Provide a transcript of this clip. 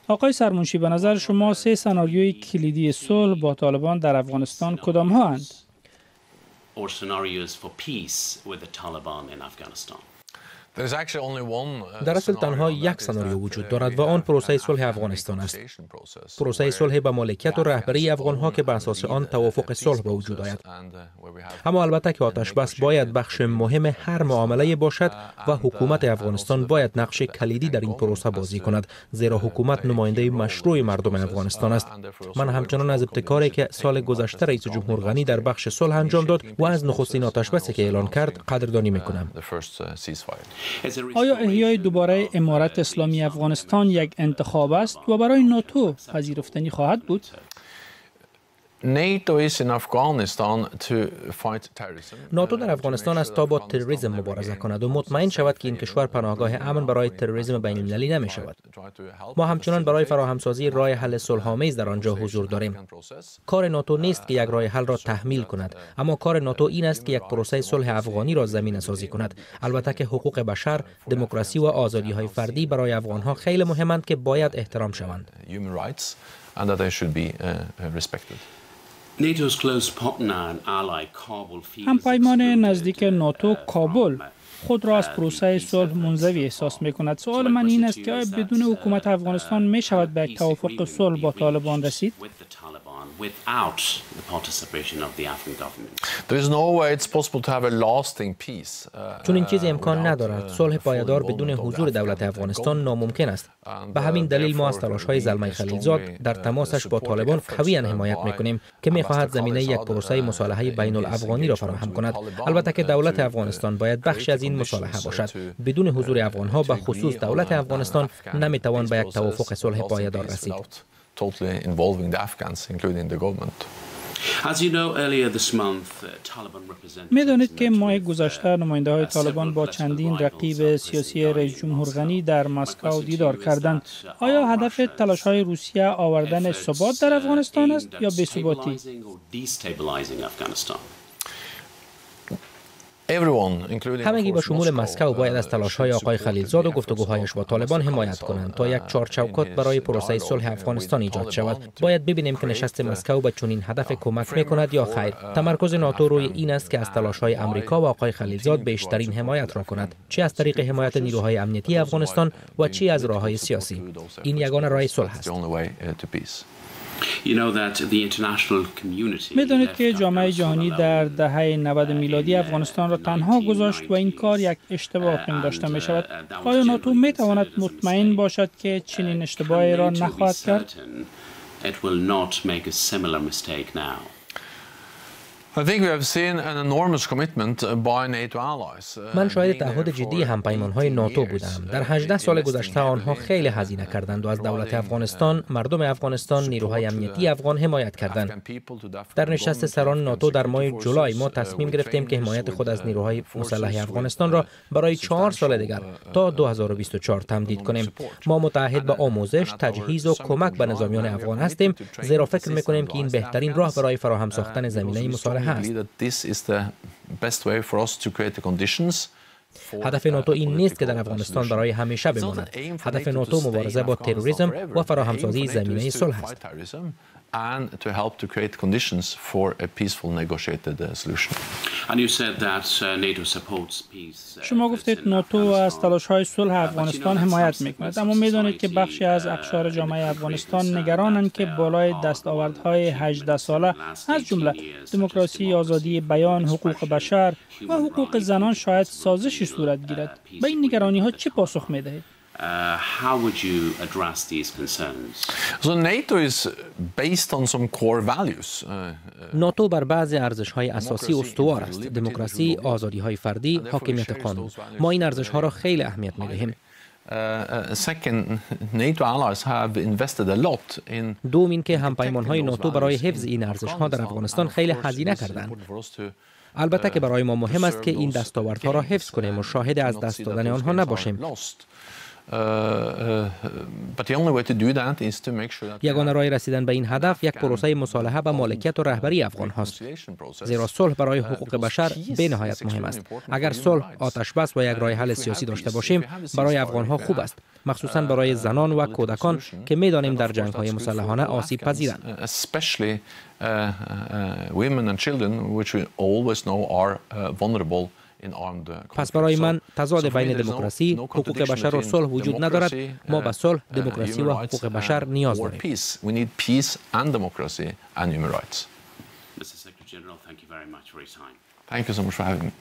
آقای سرمنشی، به نظر شما 3 سناریوی کلیدی صلح با طالبان در افغانستان کدام ها اند؟ در اصل تنها یک سناریو وجود دارد و آن پروسه صلح افغانستان است. پروسه صلح با مالکیت و رهبری افغان‌ها که به اساس آن توافق صلح به وجود آید. اما البته که آتش بس باید بخش مهم هر معامله باشد و حکومت افغانستان باید نقش کلیدی در این پروسه بازی کند، زیرا حکومت نماینده مشروع مردم افغانستان است. من همچنان از ابتکاری که سال گذشته رئیس جمهور غنی در بخش صلح انجام داد و از نخستین آتش بسی که اعلان کرد قدردانی می‌کنم. آیا احیای دوباره امارت اسلامی افغانستان یک انتخاب است و برای ناتو پذیرفتنی خواهد بود؟ ناتو در افغانستان است تا با تروریسم مبارزه کند و مطمئن شود که این کشور پناهگاه امن برای تروریسم بین المللی نمی شود. ما همچنان برای فراهمسازی راه حل صلح‌آمیز در آنجا حضور داریم. کار ناتو نیست که یک راه حل را تحمیل کند، اما کار ناتو این است که یک پروسه صلح افغانی را زمینه سازی کند. البته که حقوق بشر، دموکراسی و آزادی‌های فردی برای افغان‌ها خیلی مهمند که باید احترام شوند. همپیمان نزدیک ناتو کابل خود را از پروسه صلح منزوی احساس می کند. سوال من این است که آیا بدون حکومت افغانستان می شود به یک توافق صلح با طالبان رسید؟ چون این چیزی امکان ندارد. صلح پایدار بدون حضور دولت افغانستان ناممکن است. به همین دلیل ما از تلاش‌های زلمه خلیلزاد در تماسش با طالبان قویاً حمایت می‌کنیم که می‌خواهد زمینه یک پروسه مصالحه بین الافغانی را فراهم کند. البته که دولت افغانستان باید بخشی از این مصالحه باشد. بدون حضور افغان‌ها به خصوص دولت افغانستان نمی‌توان به یک توافق صلح پایدار رسید. می‌دانید که ماه گذشته نماینده‌های طالبان با چندین رقیب سیاسی رئیس جمهور غنی در مسکو دیدار کردند. آیا هدف تلاش‌های روسیه آوردن ثبات در افغانستان است یا بی‌ثباتی؟ همگی به شمول مسکو باید از تلاش‌های آقای خلیلزاد و گفتگوهایش با طالبان حمایت کنند تا یک چارچوکات برای پروسه صلح افغانستان ایجاد شود. باید ببینیم که نشست مسکو به چنین هدف کمک می‌کند یا خیر. تمرکز ناتو روی این است که از تلاش‌های آمریکا و آقای خلیلزاد بیشترین حمایت را کند، چه از طریق حمایت نیروهای امنیتی افغانستان و چه از راه‌های سیاسی. این یگانه راه صلح است. می‌دانید که جامعه جهانی در دهه 90 میلادی افغانستان را تنها گذاشت و این کار یک اشتباه پنداشته می شود. آیا ناتو می تواند مطمئن باشد که چنین اشتباهی را نخواهد کرد؟ من شاهد تعهد جدی همپیمان‌های ناتو بودم. در 18 سال گذشته آنها خیلی هزینه کردند و از دولت افغانستان، مردم افغانستان، نیروهای امنیتی افغان حمایت کردند. در نشست سران ناتو در ماه جولای ما تصمیم گرفتیم که حمایت خود از نیروهای مسلح افغانستان را برای 4 سال دیگر تا 2024 تمدید کنیم. ما متعهد به آموزش، تجهیز و کمک به نظامیان افغان هستیم، زیرا فکر می‌کنیم که این بهترین راه برای فراهم ساختن زمینه مصالحه است. هدف ناتو این نیست که در افغانستان برای همیشه بماند. هدف ناتو مبارزه با تروریسم و فراهمسازی زمینه صلح است. شما گفتید ناتو از تلاش‌های صلح افغانستان حمایت می‌کند، اما می‌دانید که بخشی از اقشار جامعه افغانستان نگرانند که بالای دستاوردهای 18 ساله از جمله دموکراسی، آزادی بیان، حقوق بشر و حقوق زنان شاید سازشی صورت گیرد. به این نگرانی‌ها چه پاسخ می‌دهید؟ How would you address these concerns? So NATO is based on some core values. ناتو بر بعضی ارزش‌های اساسی استوار است: دموکراسی، آزادی‌های فردی، حاکمیت قانون. ما این ارزش‌ها را خیلی اهمیت می‌دهیم. دوم اینکه همپیمان‌های ناتو برای حفظ این ارزش‌ها در افغانستان خیلی هزینه کردند. البته که برای ما مهم است که این دستاوردها را حفظ کنیم و شاهد از دست دادن آنها نباشیم. یگانه راه رسیدن به این هدف یک پروسه مصالحه به مالکیت و رهبری افغان هاست. زیرا صلح برای حقوق بشر به نهایت مهم است. اگر صلح، آتش بس و یک راه حل سیاسی داشته باشیم، برای افغان ها خوب است، مخصوصا برای زنان و کودکان که می‌دانیم در جنگ های مسلحانه آسیب پذیرند. پس برای من تضاد بین دموکراسی، حقوق بشر و صلح وجود ندارد. ما به صلح، دموکراسی و حقوق بشر نیاز داریم. Thank you so much for having me.